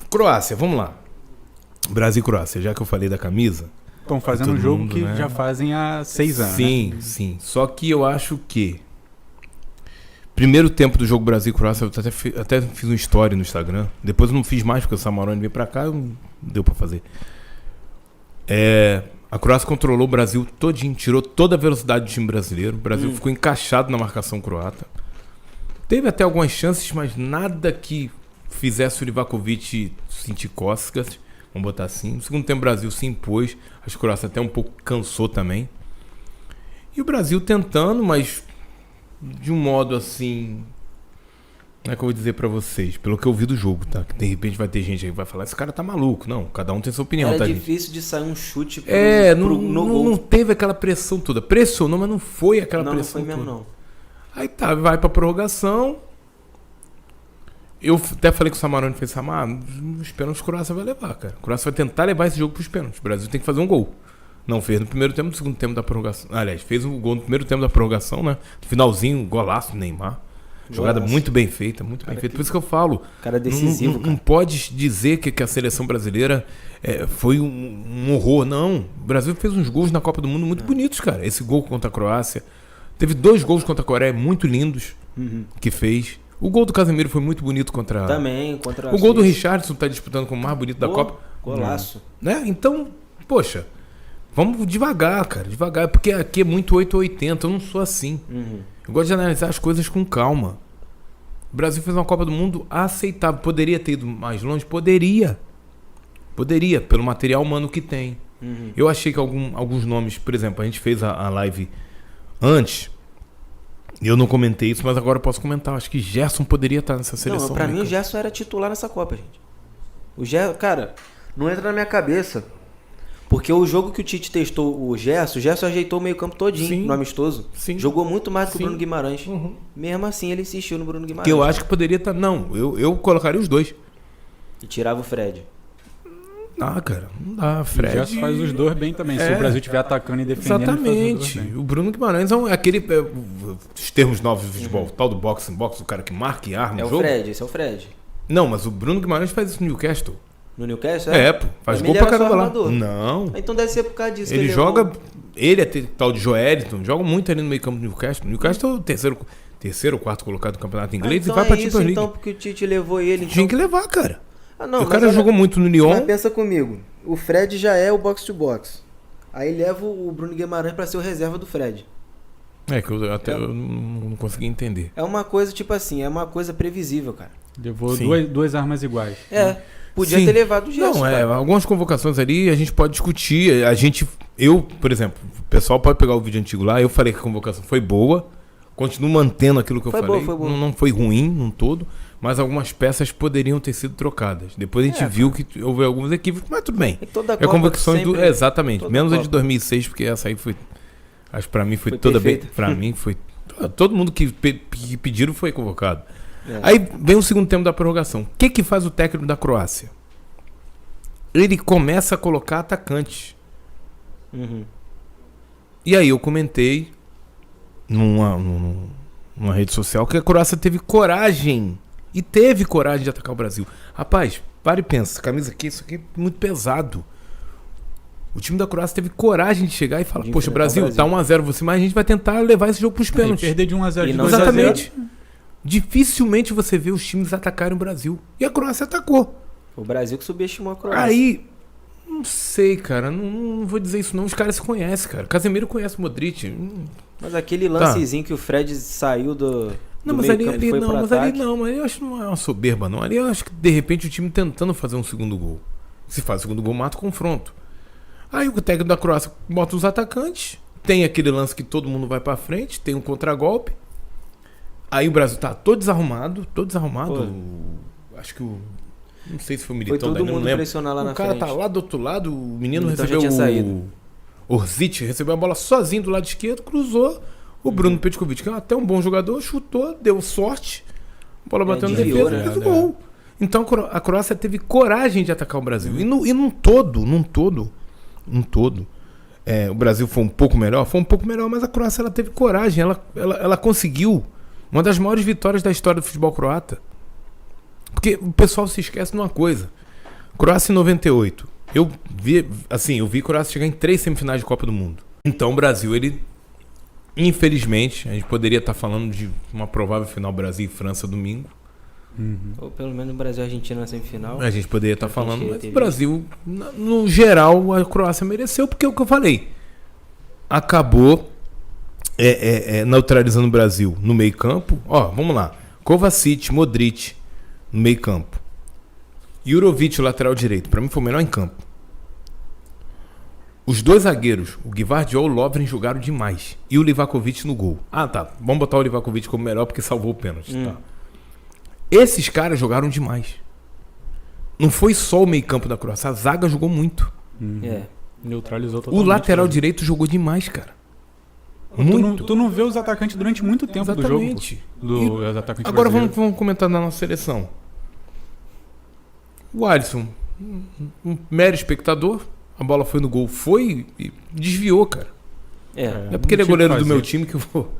Croácia, vamos lá. Brasil e Croácia, já que eu falei da camisa. Estão fazendo um jogo que já fazem há 6 anos. Sim, né? sim. Só que eu acho que primeiro tempo do jogo Brasil e Croácia, eu até fiz uma story no Instagram. Depois eu não fiz mais, porque o Samarone veio pra cá, não deu pra fazer. A Croácia controlou o Brasil todinho, tirou toda a velocidade do time brasileiro. O Brasil ficou encaixado na marcação croata. Teve até algumas chances, mas nada que fizesse o Livakovic sentir cócegas. Vamos botar assim. No segundo tempo o Brasil se impôs. A Croácia até um pouco cansou também. E o Brasil tentando, mas de um modo assim... Como é que eu vou dizer pra vocês? Pelo que eu vi do jogo, tá? Que de repente vai ter gente aí que vai falar, esse cara tá maluco. Não, cada um tem sua opinião, tá, gente? É difícil de sair um chute no gol. Não teve aquela pressão toda. Pressionou, mas não foi aquela pressão toda. Não foi mesmo, não. Aí tá, vai pra prorrogação. Eu até falei com o Samarone, fez os pênaltis a Croácia vai levar, cara. A Croácia vai tentar levar esse jogo pros pênaltis. O Brasil tem que fazer um gol. Não fez no primeiro tempo, no segundo tempo da prorrogação. Aliás, fez um gol no primeiro tempo da prorrogação, né? No finalzinho, golaço, Neymar. Jogada muito bem feita, muito bem feita. Por isso que eu falo. Cara decisivo, não pode dizer que a seleção brasileira foi um horror, não. O Brasil fez uns gols na Copa do Mundo muito bonitos, cara. Esse gol contra a Croácia. Teve 2 gols contra a Coreia muito lindos que fez. O gol do Casemiro foi muito bonito contra... Também, contra a O gol do Richarlison tá disputando com o mais bonito da Copa. Golaço. Né? Então, poxa, vamos devagar, cara, devagar. Porque aqui é muito 8 ou 80, eu não sou assim. Eu gosto de analisar as coisas com calma. O Brasil fez uma Copa do Mundo aceitável. Poderia ter ido mais longe? Poderia. Poderia, pelo material humano que tem. Eu achei que alguns nomes, por exemplo, a gente fez a live antes, eu não comentei isso, mas agora eu posso comentar. Acho que Gerson poderia estar nessa seleção. Não, pra mim o Gerson era titular nessa Copa, gente. O Gerson, cara, não entra na minha cabeça. Porque o jogo que o Tite testou o Gerson ajeitou o meio campo todinho no amistoso. Sim. Jogou muito mais do que o Bruno Guimarães. Mesmo assim ele insistiu no Bruno Guimarães. Que eu acho que poderia estar... Não, eu colocaria os dois. E tirava o Fred. Ah, cara, não dá. Fred... O Gerson faz os dois bem também. Se o Brasil estiver atacando e defendendo, exatamente. O Bruno Guimarães é aquele... os termos novos do futebol, tal do boxe, o cara que marca e arma o jogo. Esse é o Fred. Não, mas o Bruno Guimarães faz isso no Newcastle. No Newcastle? Pô. Faz gol pra caramba lá. Não. Então deve ser por causa disso. Ele joga... Ele é tal de Joeliton, joga muito ali no meio campo do Newcastle. Newcastle é o terceiro ou quarto colocado do campeonato inglês e vai pra Champions League. Então porque o Tite levou ele... Tinha que levar, cara. Não, o cara jogou muito no Lyon. Mas pensa comigo. O Fred já é o box to box. Aí leva o Bruno Guimarães pra ser o reserva do Fred. Que eu não consegui entender. É uma coisa tipo assim, é uma coisa previsível, cara. Levou duas armas iguais. Podia ter levado o Gerson. Não, algumas convocações ali a gente pode discutir. Eu, por exemplo, o pessoal pode pegar o vídeo antigo lá. Eu falei que a convocação foi boa. Continuo mantendo aquilo que eu falei. Foi boa. Não foi ruim num todo. Mas algumas peças poderiam ter sido trocadas. Depois a gente viu que houve alguns equívocos, mas tudo bem. É convocação exatamente. Menos a de 2006, porque essa aí foi... Acho que pra mim foi toda bem... Pra mim foi... Todo mundo que pediram foi convocado. Aí vem o segundo tempo da prorrogação. O que faz o técnico da Croácia? Ele começa a colocar atacantes. E aí eu comentei numa rede social que a Croácia teve coragem. E teve coragem de atacar o Brasil. Rapaz, para e pensa. Camisa aqui, isso aqui é muito pesado. O time da Croácia teve coragem de chegar e falar, poxa, Brasil, tá 1-0 você, mas a gente vai tentar levar esse jogo pros pênaltis. E perder de 1-0 de 2-0. Exatamente. Dificilmente você vê os times atacarem o Brasil. E a Croácia atacou. O Brasil que subestimou a Croácia. Aí, não sei, cara. Não vou dizer isso não. Os caras se conhecem, cara. Casemiro conhece o Modric. Mas aquele lancezinho que o Fred saiu do... Não, mas ali não, eu acho que não é uma soberba, não. Ali eu acho que, de repente, o time tentando fazer um segundo gol. Se faz o segundo gol, mata o confronto. Aí o técnico da Croácia bota os atacantes, tem aquele lance que todo mundo vai pra frente, tem um contragolpe. Aí o Brasil tá todo desarrumado. Acho que não sei se foi o Militão. Foi todo mundo pressionar lá na frente. O cara tá lá do outro lado, o menino Militão recebeu Orzic recebeu a bola sozinho do lado esquerdo, cruzou. O Bruno Petkovic, que é até um bom jogador, chutou, deu sorte. A bola bateu na defesa e fez o gol. Então a Croácia teve coragem de atacar o Brasil. E num todo, o Brasil foi um pouco melhor, mas a Croácia ela teve coragem. Ela conseguiu uma das maiores vitórias da história do futebol croata. Porque o pessoal se esquece de uma coisa. Croácia em 98. Eu vi Croácia chegar em 3 semifinais de Copa do Mundo. Então o Brasil, ele... Infelizmente, a gente poderia estar falando de uma provável final Brasil e França domingo. Ou pelo menos Brasil e Argentina na semifinal. A gente poderia estar falando, mas o Brasil, no geral, a Croácia mereceu, porque é o que eu falei. Acabou neutralizando o Brasil no meio campo. Ó, vamos lá. Kovacic, Modric no meio campo. Jurovic, lateral direito. Pra mim foi o melhor em campo. Os 2 zagueiros, o Gvardiol e o Lovren, jogaram demais. E o Livakovic no gol. Ah, tá. Vamos botar o Livakovic como melhor porque salvou o pênalti. Tá. Esses caras jogaram demais. Não foi só o meio campo da Croácia. A zaga jogou muito. Neutralizou totalmente. O lateral direito jogou demais, cara. Muito. Tu não vê os atacantes durante muito tempo. Exatamente. Do jogo. Os atacantes agora vamos comentar na nossa seleção. O Alisson, um mero espectador. A bola foi no gol. Foi e desviou, cara. É porque ele é goleiro do meu time que eu vou...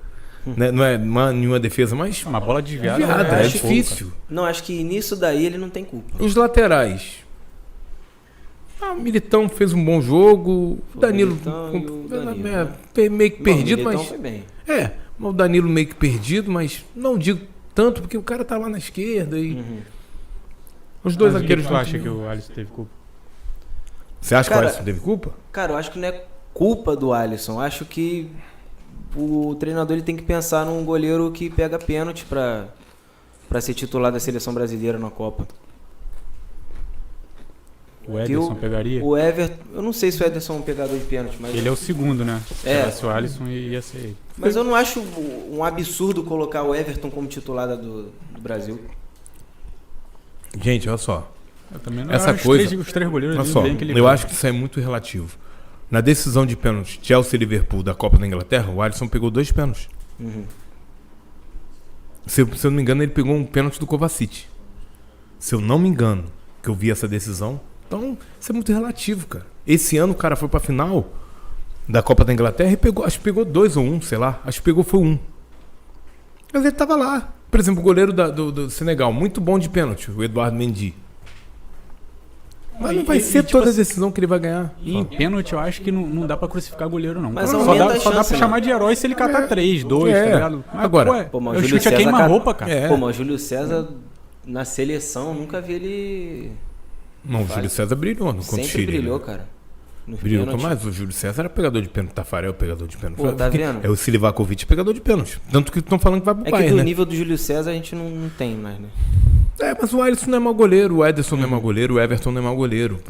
Né? Não é nenhuma defesa, mas... Uma bola desviada é difícil. Não, acho que nisso daí ele não tem culpa. Os laterais. O Militão fez um bom jogo. O Danilo meio que perdido, mas... Foi bem. O Danilo meio que perdido, mas não digo tanto, porque o cara tá lá na esquerda e... Os 2 zagueiros... Tu acha que o Alisson teve culpa? Você acha que o Alisson teve culpa? Cara, eu acho que não é culpa do Alisson. Acho que o treinador ele tem que pensar num goleiro que pega pênalti pra ser titular da seleção brasileira na Copa. O Ederson pegaria? O Everton, eu não sei se o Ederson é um pegador de pênalti, mas... Ele é o segundo, né? Se o Alisson ia ser ele. Mas eu não acho um absurdo colocar o Everton como titular do Brasil. Gente, olha só. Eu também não essa coisa. Os três goleiros olha só, eu acho que isso é muito relativo. Na decisão de pênalti Chelsea e Liverpool da Copa da Inglaterra, o Alisson pegou 2 pênaltis. Se eu não me engano, ele pegou um pênalti do Kovacic. Se eu não me engano, que eu vi essa decisão. Então, isso é muito relativo, cara. Esse ano o cara foi pra final da Copa da Inglaterra e pegou, acho que pegou 2 ou 1, sei lá. Acho que pegou foi 1. Mas ele tava lá. Por exemplo, o goleiro do Senegal, muito bom de pênalti, o Eduardo Mendy. Mas não vai ser toda a decisão que ele vai ganhar. E em pênalti eu acho que não dá pra crucificar goleiro, não. Mas só dá pra chamar de herói se ele catar 3, 2, tá ligado? Agora, mas o chute é queima-roupa, cara. Pô, mas o Júlio César na seleção, nunca vi ele... Não, o Júlio César brilhou no contra o Chile. Sempre brilhou, cara. Brilhou, mas o Júlio César era pegador de pênalti. Tafarel pegador de pênalti. Pô, tá vendo? É o Silivakovic pegador de pênalti. Tanto que estão falando que vai pro Bayern, que do né? nível do Júlio César a gente não tem mais, né? Mas o Alisson não é mau goleiro, o Ederson não é mau goleiro, o Everton não é mau goleiro.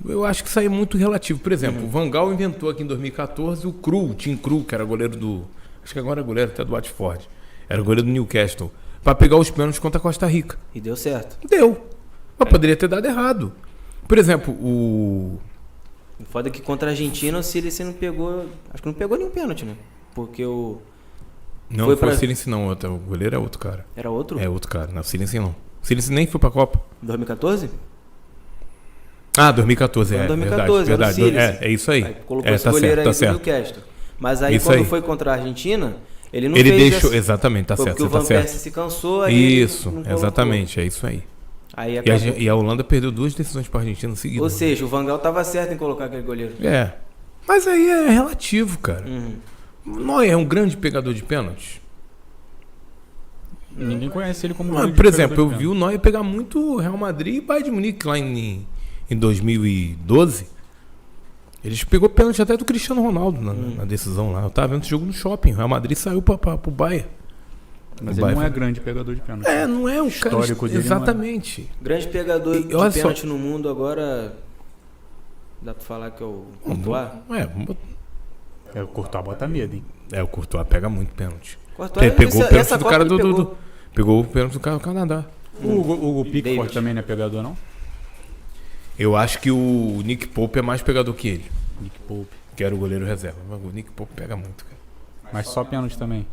Eu acho que isso aí é muito relativo. Por exemplo, o Van Gaal inventou aqui em 2014 o Tim Krul, que era goleiro do... Acho que agora é goleiro até do Watford. Era goleiro do Newcastle. Pra pegar os pênaltis contra a Costa Rica. E deu certo. Deu. Mas poderia ter dado errado. Por exemplo, o foda é que contra a Argentina o Silense não pegou... Acho que não pegou nenhum pênalti, né? Porque o... Não foi o Silense não, o goleiro é outro cara. Era outro? É outro cara, não, o Silense não. O Silense nem foi pra Copa. 2014? 2014, é 2014, verdade. É isso aí. Aí colocou esse goleiro aí do Newcastle. Mas aí quando foi contra a Argentina, ele não fez... Ele deixou, exatamente, tá certo. Porque o Van Persie se cansou, aí isso, exatamente, é isso aí. E a Holanda perdeu 2 decisões para a Argentina seguidas. Ou seja, o Van Gaal estava certo em colocar aquele goleiro. Mas aí é relativo, cara. Neuer é um grande pegador de pênaltis. Ninguém conhece ele como goleiro. Por exemplo, eu vi o Neuer pegar muito Real Madrid e Bayern de Munique lá em 2012. Eles pegou pênalti até do Cristiano Ronaldo na decisão lá. Eu tava vendo esse jogo no shopping. O Real Madrid saiu pro Bayern. Mas ele não é grande pegador de pênalti. Não é um histórico cara... dele. Exatamente. Grande pegador de pênalti no mundo agora... Dá pra falar que é o Courtois? O Courtois bota medo, hein? O Courtois pega muito pênalti. Courtois, pegou o pênalti do cara pegou o pênalti do cara do Canadá. O Pickford também não é pegador, não? Eu acho que o Nick Pope é mais pegador que ele. Nick Pope. Que era o goleiro reserva. Mas o Nick Pope pega muito, cara. Mas só pênalti também?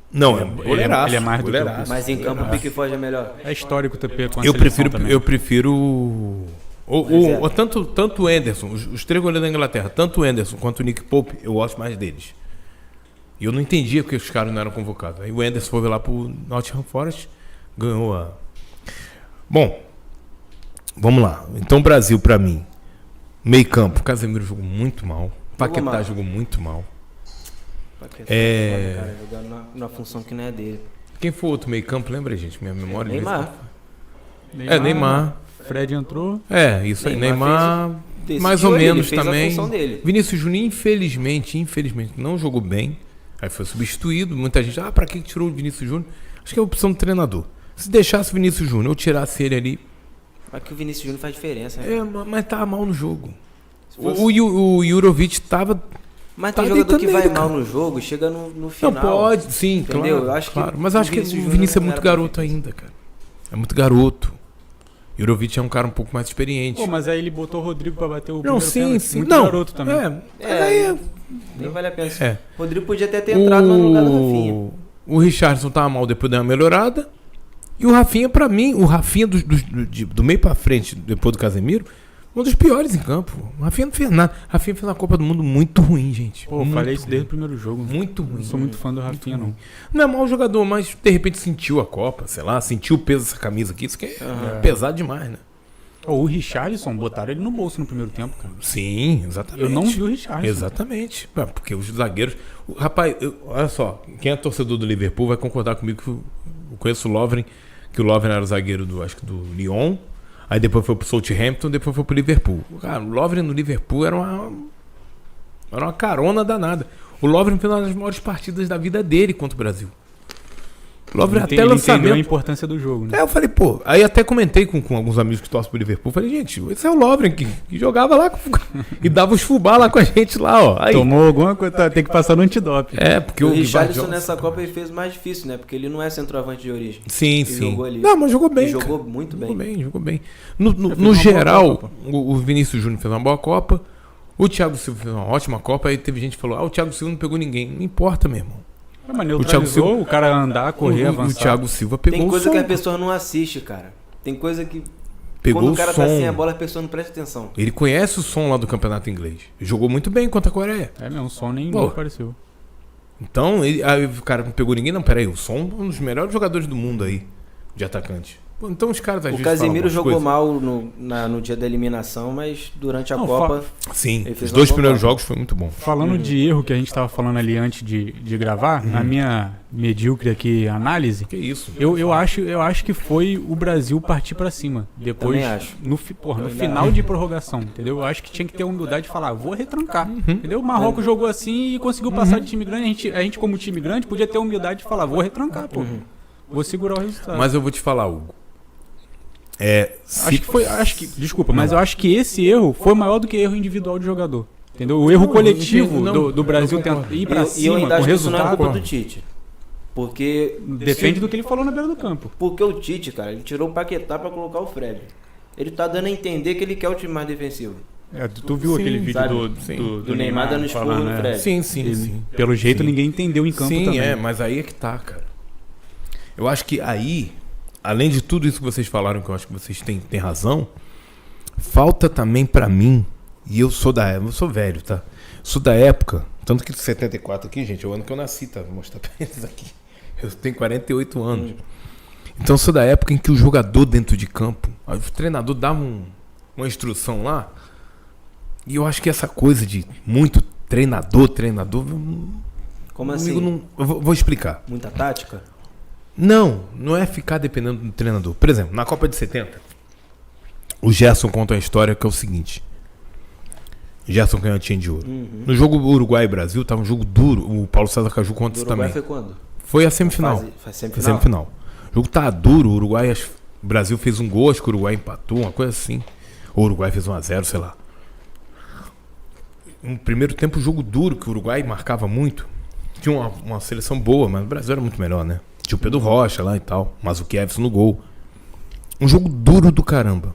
Não, ele é mais do que o... Mas em campo o Pickford é melhor. É histórico ter pego com a Eu prefiro tanto o Anderson, os 3 goleiros da Inglaterra, tanto o Anderson quanto o Nick Pope, eu gosto mais deles. E eu não entendia porque os caras não eram convocados. Aí o Anderson foi lá pro Nottingham Forest, ganhou Bom, vamos lá. Então, Brasil, pra mim, meio campo, Casemiro jogou muito mal. Paquetá jogou muito mal. Paquetá, cara, jogando na função que não é dele. Quem foi o outro meio campo? Lembra, gente? Minha memória. Neymar. Neymar. Fred entrou. Isso aí. Neymar mais ou menos também. Vinícius Júnior, infelizmente, não jogou bem. Aí foi substituído. Muita gente, pra que tirou o Vinícius Júnior? Acho que é a opção do treinador. Se deixasse o Vinícius Júnior, eu tirasse ele ali. Mas que o Vinícius Júnior faz diferença, né? Mas tava mal no jogo. O Jurovic tava. Mas tem jogador que vai mal no jogo, chega no final. Não pode, sim, entendeu? Claro. Mas eu acho que o Vinícius é muito garoto ainda, cara. É muito garoto. Jurovic é um cara um pouco mais experiente. Mas aí ele botou o Rodrigo pra bater o primeiro pênalti. Sim. Muito garoto também. Nem vale a pena. O Rodrigo podia até ter entrado no lugar do Rafinha. O Richarlison tava mal, depois deu uma melhorada. E o Rafinha, pra mim, do meio pra frente, depois do Casemiro, um dos piores em campo. O Rafinha não fez nada. O Rafinha fez uma Copa do Mundo muito ruim, gente. Eu falei isso desde o primeiro jogo. Muito ruim. Não sou muito fã do Rafinha, não. Não é mau jogador, mas de repente sentiu a Copa, sei lá, sentiu o peso dessa camisa aqui. Isso que é pesado demais, né? O Richarlison, botaram ele no bolso no primeiro tempo, cara. Sim, exatamente. Eu não vi o Richarlison. Exatamente. Porque os zagueiros... Rapaz, olha só, quem é torcedor do Liverpool vai concordar comigo que eu conheço o Lovren, que o Lovren era o zagueiro do Lyon, aí depois foi pro Southampton, depois foi pro Liverpool. Cara, o Lovren no Liverpool era uma carona danada. O Lovren fez uma das maiores partidas da vida dele contra o Brasil. O Lovren até lançamento... entendeu a importância do jogo, né? Eu falei, aí até comentei com alguns amigos que torcem pro Liverpool, falei, gente, esse é o Lovren que jogava lá e dava os fubá lá com a gente lá, ó. Aí. Tomou alguma coisa, tem que passar no antidoping. Porque o Richarlison nessa Copa ele fez mais difícil, né? Porque ele não é centroavante de origem. Sim. Jogou ali. Não, mas jogou bem. Ele jogou muito bem. Jogou bem. No geral, o Vinícius Júnior fez uma boa Copa, o Thiago Silva fez uma ótima Copa, aí teve gente que falou, o Thiago Silva não pegou ninguém. Não importa mesmo. Mas neutralizou o cara andar, correr, avançar. O Thiago Silva pegou o som. Tem coisa que a pessoa não assiste, cara. Tem coisa que... Pegou quando o cara som. tá sem a bola, a pessoa não presta atenção. Ele conhece o som lá do campeonato inglês. Jogou muito bem contra a Coreia. Mesmo, o som nem apareceu. Então, aí o cara não pegou ninguém. Não, peraí, o som é um dos melhores jogadores do mundo aí, de atacante. Então os caras às vezes Casemiro jogou mal no dia da eliminação, mas durante a Copa... Sim, os 2 primeiros jogos foi muito bom. Falando de erro que a gente estava falando ali antes de gravar, na minha medíocre aqui análise, que isso? Eu acho que foi o Brasil partir para cima. Depois, no final de prorrogação, entendeu? Eu acho que tinha que ter a humildade de falar, vou retrancar, entendeu? O Marrocos jogou assim e conseguiu passar de time grande. A gente como time grande, podia ter a humildade de falar, vou retrancar, vou segurar o resultado. Mas eu vou te falar, Hugo. Mas eu acho que esse erro foi maior do que erro individual de jogador. Entendeu? O erro coletivo do Brasil tentar ir pra cima com o resultado. Não é culpa do Tite. Porque... Depende do que ele falou na beira do campo. Porque o Tite, cara, ele tirou o Paquetá pra colocar o Fred. Ele tá dando a entender que ele quer o time mais defensivo. Tu viu aquele vídeo do Neymar dando esporro no Fred. Sim. Pelo jeito ninguém entendeu em campo também. Mas aí é que tá, cara. Eu acho que aí... Além de tudo isso que vocês falaram, que eu acho que vocês têm razão, falta também pra mim, e eu sou velho, tá? Sou da época, tanto que 74 aqui, gente, é o ano que eu nasci, tá? Vou mostrar pra eles aqui. Eu tenho 48 anos. Então eu sou da época em que o jogador dentro de campo, o treinador dava uma instrução lá, e eu acho que essa coisa de muito treinador... Como assim? Eu vou explicar. Muita tática? Não é ficar dependendo do treinador. Por exemplo, na Copa de 70, o Gerson conta uma história que é o seguinte. Gerson canhotinha de ouro. No jogo Uruguai e Brasil, tava um jogo duro. O Paulo César Caju conta isso também. Foi quando? Foi a semifinal. Foi semifinal? O jogo tá duro. O Brasil fez um gol, acho que o Uruguai empatou, uma coisa assim. Ou o Uruguai fez 1-0, sei lá. No primeiro tempo, jogo duro, que o Uruguai marcava muito. Tinha uma seleção boa, mas o Brasil era muito melhor, né? Tinha o Pedro Rocha lá e tal, mas o Kevson no gol. Um jogo duro do caramba.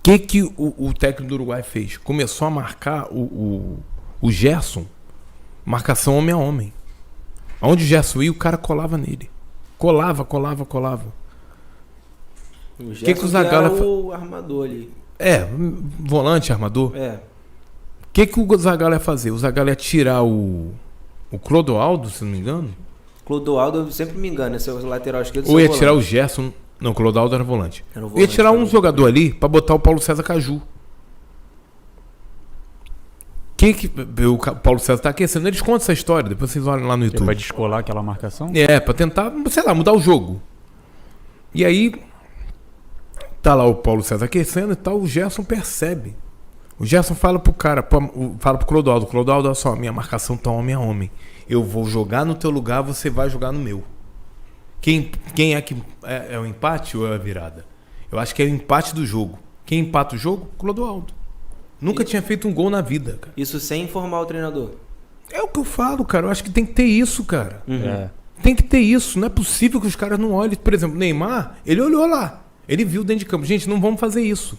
O que o técnico do Uruguai fez? Começou a marcar o Gerson, marcação homem a homem. Onde o Gerson ia, o cara colava nele. Colava. O Gerson era o armador ali. Volante, armador. O que o Zagallo ia fazer? O Zagallo ia tirar o Clodoaldo, se não me engano. Clodoaldo, eu sempre me engano, esse é o lateral esquerdo. Ou ia tirar o Gerson. Não, o Clodoaldo era volante. Era o volante, Ia tirar um também. jogador ali pra botar o Paulo César Caju. Quem que o Paulo César tá aquecendo? Eles contam essa história, depois vocês olham lá no Que é pra YouTube. descolar aquela marcação? Pra tentar, sei lá, mudar o jogo. E aí, tá lá o Paulo César aquecendo e tal, o Gerson percebe. O Gerson fala pro cara, fala pro Clodoaldo, Clodoaldo, olha só, minha marcação tá homem a homem. Eu vou jogar no teu lugar, você vai jogar no meu. Quem é que é o empate ou é a virada? Eu acho que é o empate do jogo. Quem empata o jogo? Clodoaldo. Nunca tinha feito um gol na vida, cara. Isso sem informar o treinador. É o que eu falo, cara. Eu acho que tem que ter isso, cara. É. Tem que ter isso. Não é possível que os caras não olhem. Por exemplo, Neymar, ele olhou lá. Ele viu dentro de campo. Gente, não vamos fazer isso.